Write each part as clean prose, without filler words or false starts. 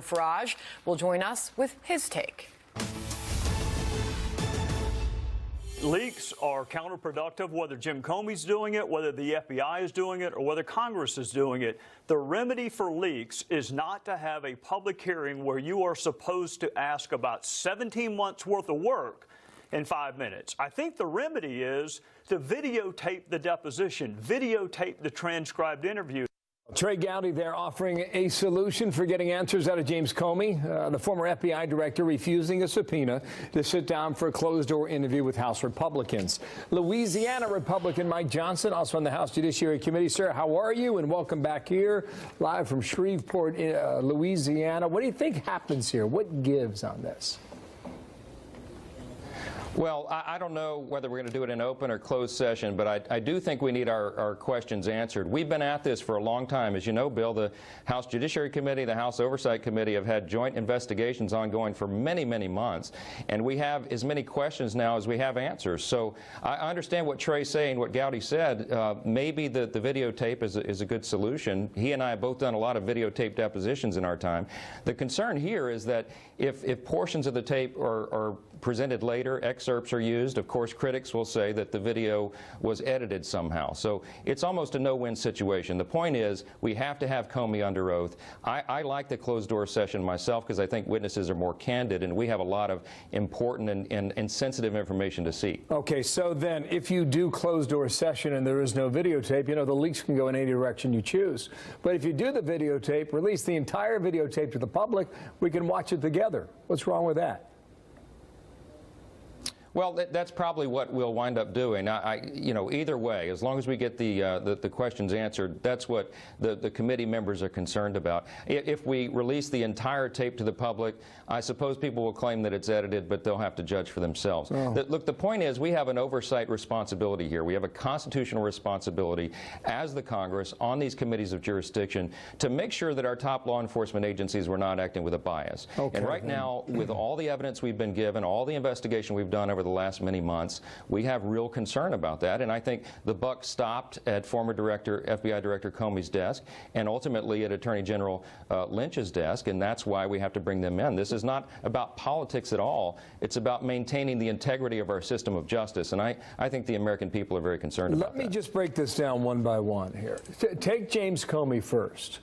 Farage will join us with his take. Leaks are counterproductive, whether Jim Comey's doing it, whether the FBI is doing it, or whether Congress is doing it. The remedy for leaks is not to have a public hearing where you are supposed to ask about 17 months worth of work in 5 minutes. I think the remedy is to videotape the deposition, videotape the transcribed interview. Trey Gowdy there offering a solution for getting answers out of James Comey, the former FBI director refusing a subpoena to sit down for a closed-door interview with House Republicans. Louisiana Republican Mike Johnson, also on the House Judiciary Committee. Sir, how are you? And welcome back here, live from Shreveport, Louisiana. What do you think happens here? What gives on this? Well, I don't know whether we're going to do it in open or closed session, but I do think we need our questions answered. We've been at this for a long time. As you know, Bill, the House Judiciary Committee, the House Oversight Committee have had joint investigations ongoing for many, many months. And we have as many questions now as we have answers. So I understand what Trey's saying, what Gowdy said. Maybe the videotape is a good solution. He and I have both done a lot of videotape depositions in our time. The concern here is that if portions of the tape are presented later, excerpts are used. Of course, critics will say that the video was edited somehow. So it's almost a no-win situation. The point is, we have to have Comey under oath. I like the closed-door session myself because I think witnesses are more candid, and we have a lot of important and sensitive information to see. Okay, so then if you do closed-door session and there is no videotape, you know, the leaks can go in any direction you choose. But if you do the videotape, release the entire videotape to the public, we can watch it together. What's wrong with that? Well, that's probably what we'll wind up doing. You know, either way, as long as we get the questions answered, that's what the committee members are concerned about. If we release the entire tape to the public, I suppose people will claim that it's edited, but they'll have to judge for themselves. Look, the point is we have an oversight responsibility here. We have a constitutional responsibility as the Congress on these committees of jurisdiction to make sure that our top law enforcement agencies were not acting with a bias. And right now, with all the evidence we've been given, all the investigation we've done over the last many months, we have real concern about that. And I think the buck stopped at former FBI Director Comey's desk and ultimately at Attorney General Lynch's desk, and that's why we have to bring them in. This is not about politics at all. It's about maintaining the integrity of our system of justice, and I think the American people are very concerned about that. Let me just break this down one by one here. Take James Comey first.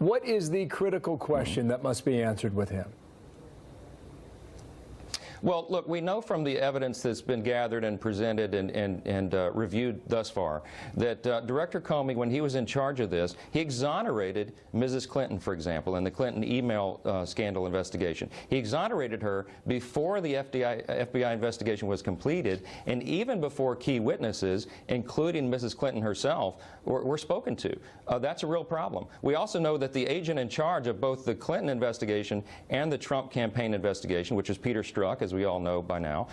What is the critical question that must be answered with him? Well, look, we know from the evidence that's been gathered and presented and reviewed thus far that Director Comey, when he was in charge of this, he exonerated Mrs. Clinton, for example, in the Clinton email scandal investigation. He exonerated her before the FBI investigation was completed and even before key witnesses, including Mrs. Clinton herself, were spoken to. That's a real problem. We also know that the agent in charge of both the Clinton investigation and the Trump campaign investigation, which is Peter Strzok, as we all know by now,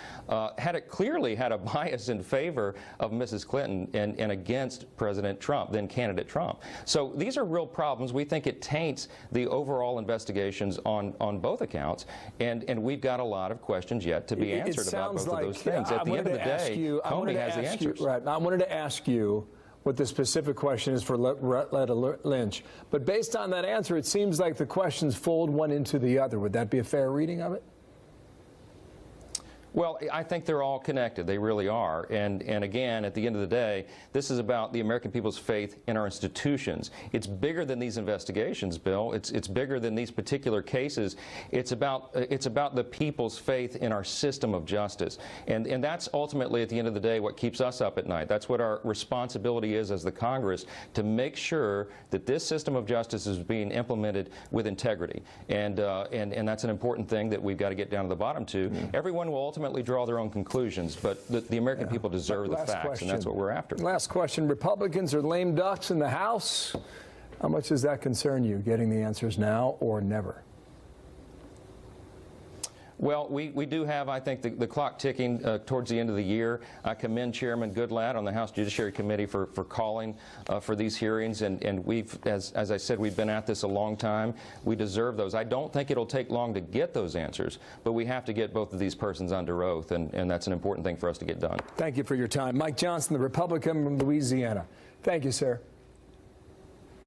clearly had a bias in favor of Mrs. Clinton and against President Trump, then candidate Trump. So these are real problems. We think it taints the overall investigations on both accounts, and we've got a lot of questions yet to be answered about both of those things. At the end of the day, Comey has the answers. Right. I wanted to ask you what the specific question is for Loretta Lynch. But based on that answer, it seems like the questions fold one into the other. Would that be a fair reading of it? Well, I think they're all connected. They really are. And again, at the end of the day, this is about the American people's faith in our institutions. It's bigger than these investigations, Bill. It's bigger than these particular cases. It's about the people's faith in our system of justice. And that's ultimately, at the end of the day, what keeps us up at night. That's what our responsibility is as the Congress, to make sure that this system of justice is being implemented with integrity. And that's an important thing that we've got to get down to the bottom to. Everyone will ultimately draw their own conclusions, but the American people deserve the facts, and that's what we're after. Last question. Republicans are lame ducks in the House. How much does that concern you, getting the answers now or never? Well, we do have, I think, the clock ticking towards the end of the year. I commend Chairman Goodlatte on the House Judiciary Committee for calling for these hearings, and we've, as I said, we've been at this a long time. We deserve those. I don't think it'll take long to get those answers, but we have to get both of these persons under oath, and that's an important thing for us to get done. Thank you for your time. Mike Johnson, the Republican from Louisiana. Thank you, sir.